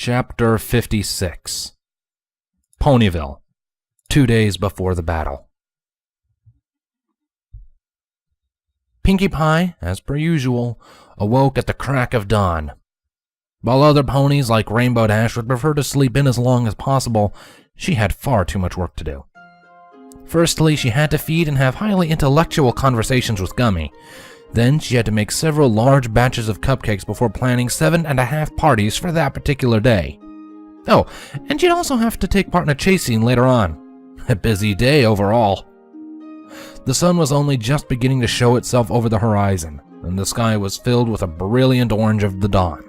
Chapter 56 Ponyville, 2 days before the battle. Pinkie Pie, as per usual, awoke at the crack of dawn. While other ponies like Rainbow Dash would prefer to sleep in as long as possible, she had far too much work to do. Firstly, she had to feed and have highly intellectual conversations with Gummy. Then she had to make several large batches of cupcakes before planning 7.5 parties for that particular day. Oh, and she'd also have to take part in a chase scene later on. A busy day overall. The sun was only just beginning to show itself over the horizon, and the sky was filled with a brilliant orange of the dawn.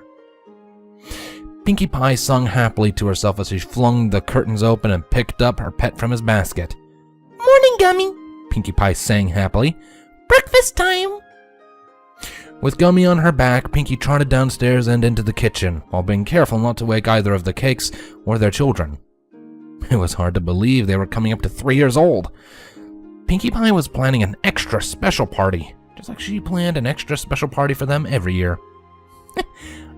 Pinkie Pie sung happily to herself as she flung the curtains open and picked up her pet from his basket. "Morning, Gummy," Pinkie Pie sang happily. "Breakfast time." With Gummy on her back, Pinkie trotted downstairs and into the kitchen, while being careful not to wake either of the cakes or their children. It was hard to believe they were coming up to 3 years old. Pinkie Pie was planning an extra special party, just like she planned an extra special party for them every year.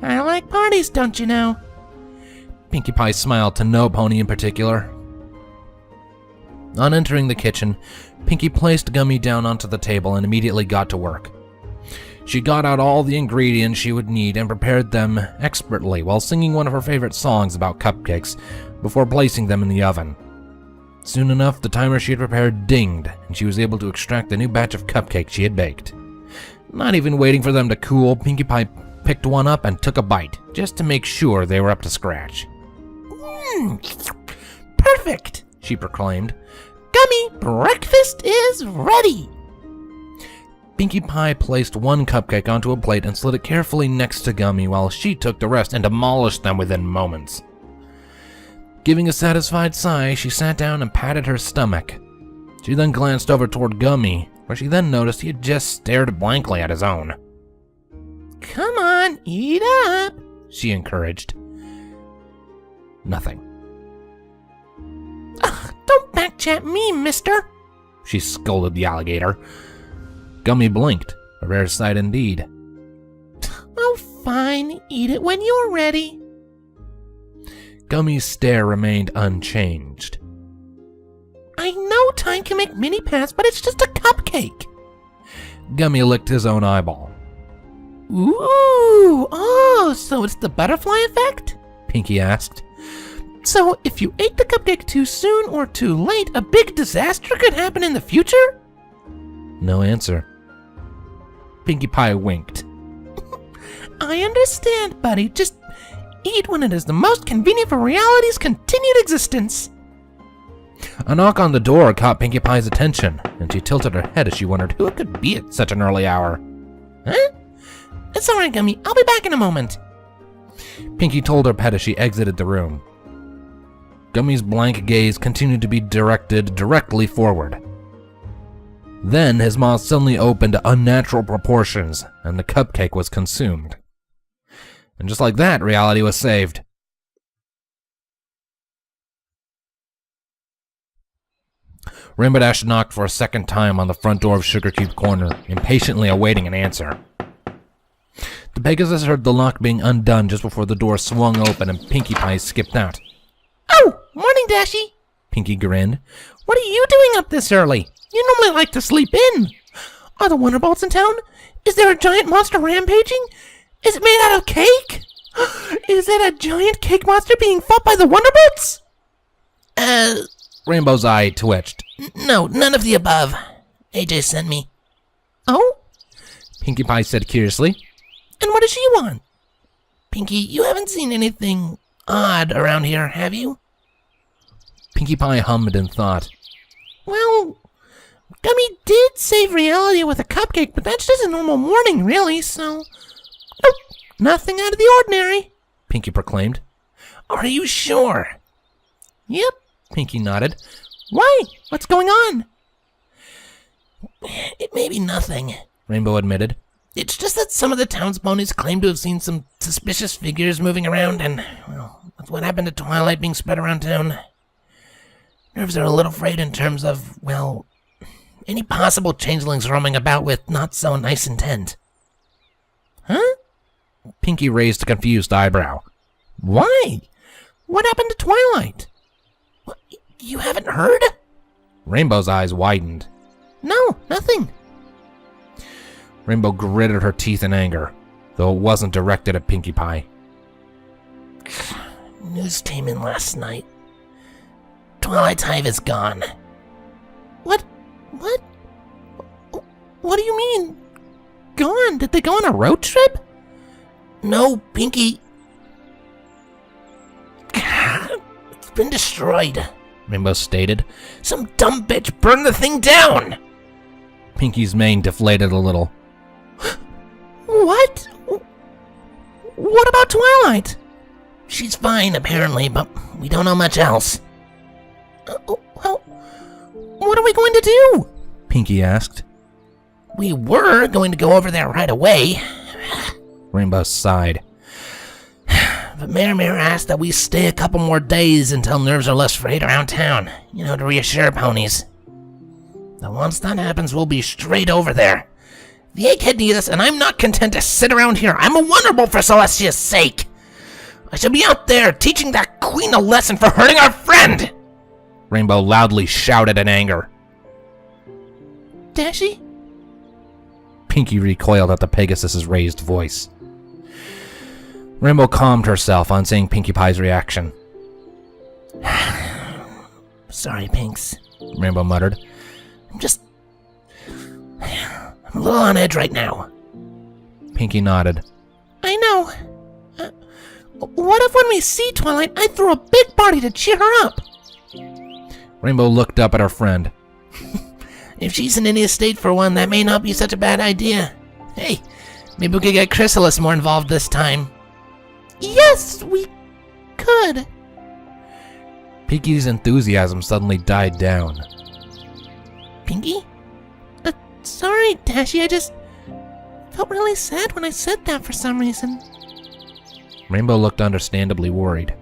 "I like parties, don't you know?" Pinkie Pie smiled to no pony in particular. On entering the kitchen, Pinkie placed Gummy down onto the table and immediately got to work. She got out all the ingredients she would need and prepared them expertly while singing one of her favorite songs about cupcakes before placing them in the oven. Soon enough, the timer she had prepared dinged, and she was able to extract the new batch of cupcakes she had baked. Not even waiting for them to cool, Pinkie Pie picked one up and took a bite, just to make sure they were up to scratch. Perfect," she proclaimed. "Gummy, breakfast is ready." Pinkie Pie placed one cupcake onto a plate and slid it carefully next to Gummy while she took the rest and demolished them within moments. Giving a satisfied sigh, she sat down and patted her stomach. She then glanced over toward Gummy, where she then noticed he had just stared blankly at his own. "Come on, eat up," she encouraged. Nothing. "Ugh, don't backchat me, mister," she scolded the alligator. Gummy blinked, a rare sight indeed. "Oh, fine, eat it when you're ready." Gummy's stare remained unchanged. "I know time can make mini paths, but it's just a cupcake." Gummy licked his own eyeball. "Ooh, oh, so it's the butterfly effect?" Pinkie asked. "So if you ate the cupcake too soon or too late, a big disaster could happen in the future?" No answer. Pinkie Pie winked. "I understand, buddy. Just eat when it is the most convenient for reality's continued existence." A knock on the door caught Pinkie Pie's attention, and she tilted her head as she wondered who it could be at such an early hour. "Huh? It's all right, Gummy. I'll be back in a moment." Pinkie told her pet as she exited the room. Gummy's blank gaze continued to be directed directly forward. Then his mouth suddenly opened to unnatural proportions, and the cupcake was consumed. And just like that, reality was saved. Rainbow Dash knocked for a second time on the front door of Sugar Cube Corner, impatiently awaiting an answer. The Pegasus heard the lock being undone just before the door swung open and Pinkie Pie skipped out. "Oh, morning, Dashy," Pinkie grinned. "What are you doing up this early? You normally like to sleep in. Are the Wonderbolts in town? Is there a giant monster rampaging? Is it made out of cake? Is it a giant cake monster being fought by the Wonderbolts?" Rainbow's eye twitched. "No, none of the above. AJ sent me." "Oh?" Pinkie Pie said curiously. "And what does she want?" "Pinkie, you haven't seen anything odd around here, have you?" Pinkie Pie hummed in thought. "Well, Gummy did save reality with a cupcake, but that's just a normal morning, really, so... Nope, nothing out of the ordinary," Pinkie proclaimed. "Are you sure?" "Yep," Pinkie nodded. "Why? What's going on?" "It may be nothing," Rainbow admitted. "It's just that some of the town's ponies claim to have seen some suspicious figures moving around, and, well, that's what happened to Twilight being spread around town. Nerves are a little frayed in terms of, well, any possible changelings roaming about with not so nice intent." "Huh?" Pinkie raised a confused eyebrow. Why? What happened to Twilight? What, you haven't heard? Rainbow's eyes widened. No, nothing. Rainbow gritted her teeth in anger, though it wasn't directed at Pinkie Pie. News came in last night. Twilight's hive is gone. What? What do you mean? Gone? Did they go on a road trip? No, Pinkie. It's been destroyed, Rainbow stated. Some dumb bitch burned the thing down! Pinkie's mane deflated a little. What? What about Twilight? She's fine, apparently, but we don't know much else. Well, what are we going to do? Pinkie asked. We were going to go over there right away. Rainbow sighed. But Mare asked that we stay a couple more days until nerves are less frayed around town, to reassure ponies. Now once that happens, we'll be straight over there. The egghead needs us, and I'm not content to sit around here. I'm vulnerable for Celestia's sake. I should be out there teaching that queen a lesson for hurting our friend! Rainbow loudly shouted in anger. Dashi? Pinkie recoiled at the Pegasus's raised voice. Rainbow calmed herself on seeing Pinkie Pie's reaction. Sorry, Pinks, Rainbow muttered. I'm a little on edge right now. Pinkie nodded. I know. What if when we see Twilight, I throw a big party to cheer her up? Rainbow looked up at her friend. If she's in any state for one, that may not be such a bad idea. Hey, maybe we could get Chrysalis more involved this time. Yes, we could. Pinkie's enthusiasm suddenly died down. Pinkie? Sorry, Dashi, I just felt really sad when I said that for some reason. Rainbow looked understandably worried.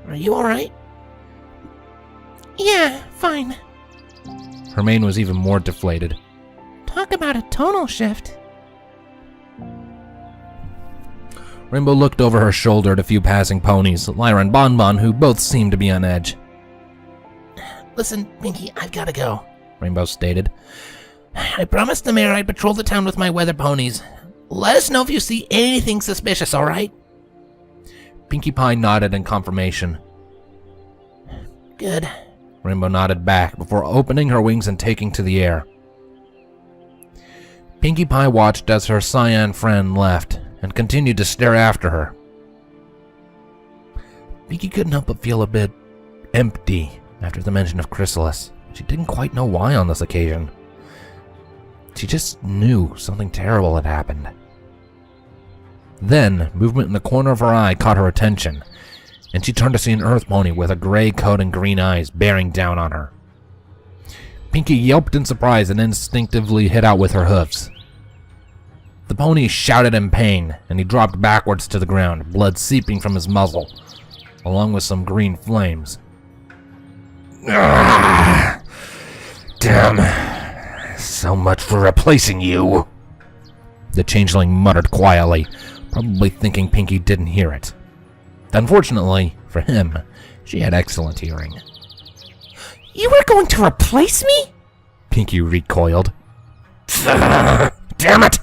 Are you alright? Yeah, fine. Her mane was even more deflated. Talk about a tonal shift. Rainbow looked over her shoulder at a few passing ponies, Lyra and Bonbon, who both seemed to be on edge. Listen, Pinkie, I've gotta go, Rainbow stated. I promised the mayor I'd patrol the town with my weather ponies. Let us know if you see anything suspicious, alright? Pinkie Pie nodded in confirmation. Good. Rainbow nodded back before opening her wings and taking to the air. Pinkie Pie watched as her cyan friend left and continued to stare after her. Pinkie couldn't help but feel a bit empty after the mention of Chrysalis. She didn't quite know why on this occasion. She just knew something terrible had happened. Then, movement in the corner of her eye caught her attention, and she turned to see an earth pony with a gray coat and green eyes bearing down on her. Pinkie yelped in surprise and instinctively hit out with her hoofs. The pony shouted in pain, and he dropped backwards to the ground, blood seeping from his muzzle, along with some green flames. Ah, damn. So much for replacing you, the changeling muttered quietly, probably thinking Pinkie didn't hear it. Unfortunately, for him, she had excellent hearing. You were going to replace me? Pinkie recoiled. Damn it!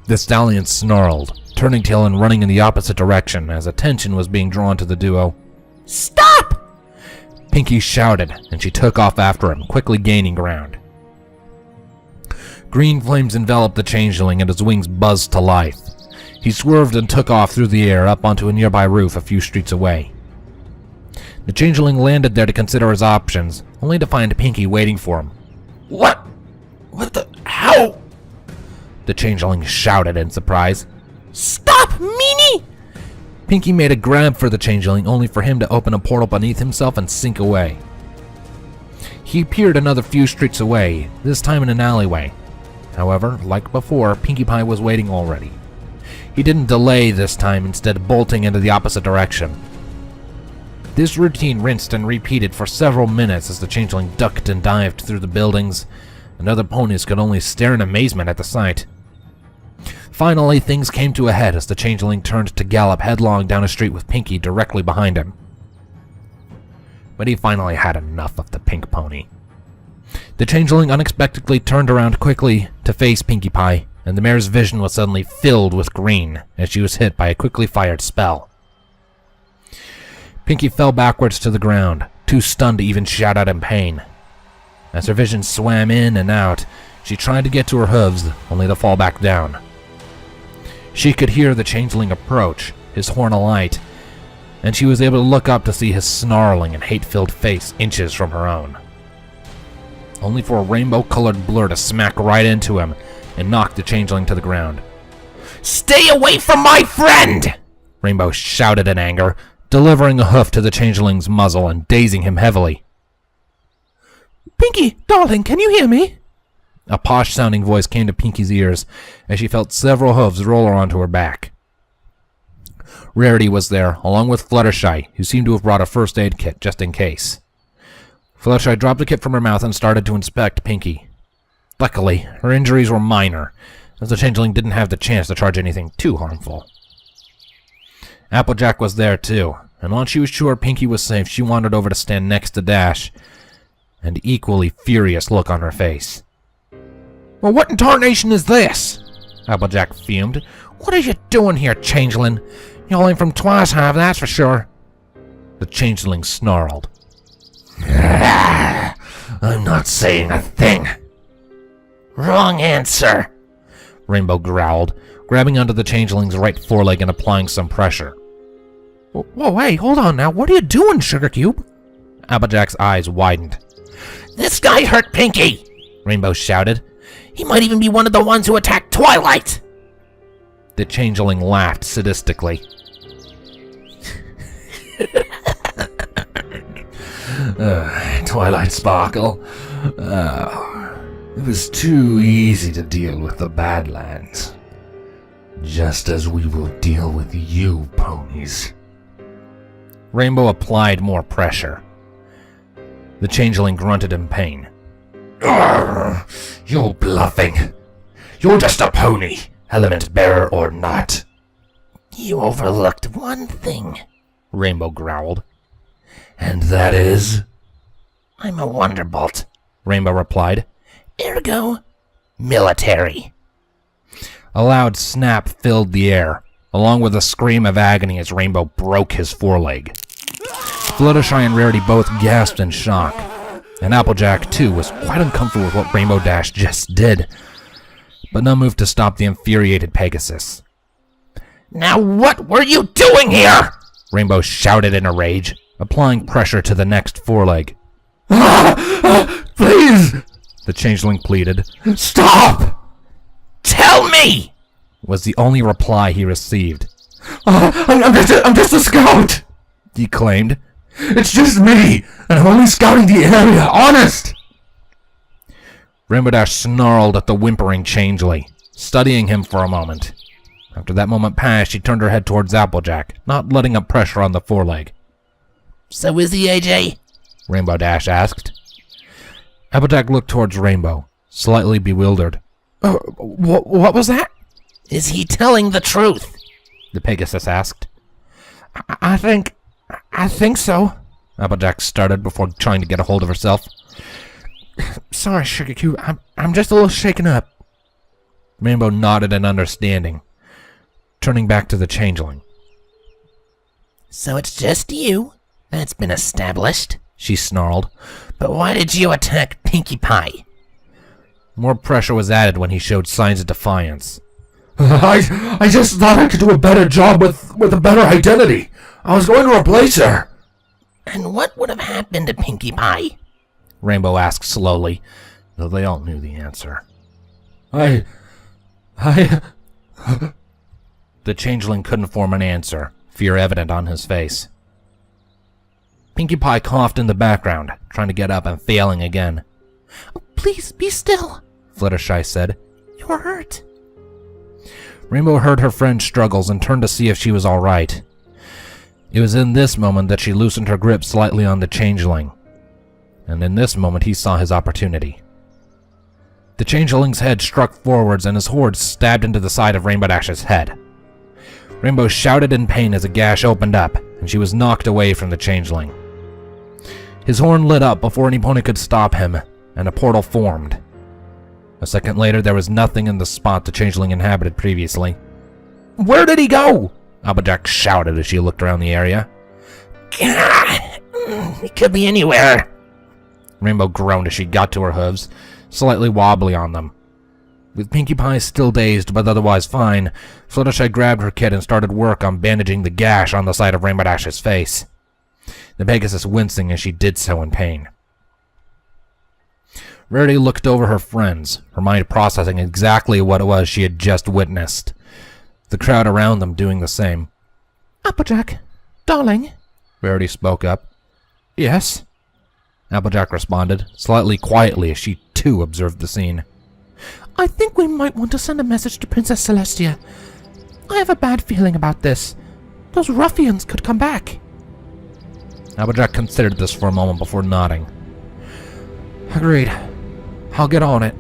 The stallion snarled, turning tail and running in the opposite direction as attention was being drawn to the duo. Stop! Pinkie shouted, and she took off after him, quickly gaining ground. Green flames enveloped the changeling and his wings buzzed to life. He swerved and took off through the air up onto a nearby roof a few streets away. The changeling landed there to consider his options, only to find Pinkie waiting for him. What the? How? The changeling shouted in surprise. Stop, meanie! Pinkie made a grab for the changeling, only for him to open a portal beneath himself and sink away. He appeared another few streets away, this time in an alleyway. However, like before, Pinkie Pie was waiting already. He didn't delay this time, instead bolting into the opposite direction. This routine rinsed and repeated for several minutes as the changeling ducked and dived through the buildings, and other ponies could only stare in amazement at the sight. Finally, things came to a head as the Changeling turned to gallop headlong down a street with Pinkie directly behind him. But he finally had enough of the pink pony. The Changeling unexpectedly turned around quickly to face Pinkie Pie, and the mare's vision was suddenly filled with green as she was hit by a quickly fired spell. Pinkie fell backwards to the ground, too stunned to even shout out in pain. As her vision swam in and out, she tried to get to her hooves, only to fall back down. She could hear the Changeling approach, his horn alight, and she was able to look up to see his snarling and hate-filled face inches from her own. Only for a rainbow-colored blur to smack right into him and knock the Changeling to the ground. Stay away from my friend! Rainbow shouted in anger, delivering a hoof to the Changeling's muzzle and dazing him heavily. Pinkie, darling, can you hear me? A posh-sounding voice came to Pinkie's ears as she felt several hooves roll her onto her back. Rarity was there, along with Fluttershy, who seemed to have brought a first aid kit just in case. Fluttershy dropped the kit from her mouth and started to inspect Pinkie. Luckily, her injuries were minor, as the Changeling didn't have the chance to charge anything too harmful. Applejack was there too, and once she was sure Pinkie was safe, she wandered over to stand next to Dash, an equally furious look on her face. Well, what in tarnation is this? Applejack fumed. What are you doing here, Changeling? Y'all ain't from Twice Hive, that's for sure. The Changeling snarled. I'm not saying a thing. Wrong answer, Rainbow growled, grabbing onto the Changeling's right foreleg and applying some pressure. Whoa, hey, hold on now. What are you doing, Sugar Cube? Applejack's eyes widened. This guy hurt Pinkie, Rainbow shouted. He might even be one of the ones who attacked Twilight. The Changeling laughed sadistically. Twilight Sparkle. It was too easy to deal with the Badlands. Just as we will deal with you, ponies. Rainbow applied more pressure. The Changeling grunted in pain. You're bluffing. You're just a pony, element bearer or not. You overlooked one thing, Rainbow growled. And that is? I'm a Wonderbolt, Rainbow replied. Ergo, military. A loud snap filled the air, along with a scream of agony as Rainbow broke his foreleg. Fluttershy and Rarity both gasped in shock, and Applejack, too, was quite uncomfortable with what Rainbow Dash just did, but none moved to stop the infuriated Pegasus. Now what were you doing here? Rainbow shouted in a rage, applying pressure to the next foreleg. Please! The Changeling pleaded. Stop! Tell me! Was the only reply he received. I'm just a scout! He claimed. It's just me, and I'm only scouting the area, honest! Rainbow Dash snarled at the whimpering Changeling, studying him for a moment. After that moment passed, she turned her head towards Applejack, not letting up pressure on the foreleg. So is he, AJ? Rainbow Dash asked. Applejack looked towards Rainbow, slightly bewildered. What was that? Is he telling the truth? The Pegasus asked. I think so. Applejack started before trying to get a hold of herself. Sorry, Sugar Cube. I'm just a little shaken up. Rainbow nodded in understanding, turning back to the Changeling. So it's just you? That's been established, she snarled. But why did you attack Pinkie Pie? More pressure was added when he showed signs of defiance. I just thought I could do a better job with a better identity. I was going to replace her. And what would have happened to Pinkie Pie? Rainbow asked slowly, though they all knew the answer. I... The Changeling couldn't form an answer, fear evident on his face. Pinkie Pie coughed in the background, trying to get up and failing again. Oh, please, be still, Fluttershy said. You're hurt. Rainbow heard her friend's struggles and turned to see if she was all right. It was in this moment that she loosened her grip slightly on the Changeling. And in this moment he saw his opportunity. The changeling's head struck forwards and his horn stabbed into the side of Rainbow Dash's head. Rainbow shouted in pain as a gash opened up, and she was knocked away from the changeling. His horn lit up before any pony could stop him, and a portal formed. A second later, there was nothing in the spot the changeling inhabited previously. "Where did he go?" Applejack shouted as she looked around the area. It could be anywhere. Rainbow groaned as she got to her hooves, slightly wobbly on them. With Pinkie Pie still dazed but otherwise fine, Fluttershy grabbed her kit and started work on bandaging the gash on the side of Rainbow Dash's face, the Pegasus wincing as she did so in pain. Rarity looked over her friends, her mind processing exactly what it was she had just witnessed, the crowd around them doing the same. Applejack, darling, Rarity spoke up. "Yes?" Applejack responded, slightly quietly as she too observed the scene. I think we might want to send a message to Princess Celestia. I have a bad feeling about this. Those ruffians could come back. Applejack considered this for a moment before nodding. "Agreed. I'll get on it."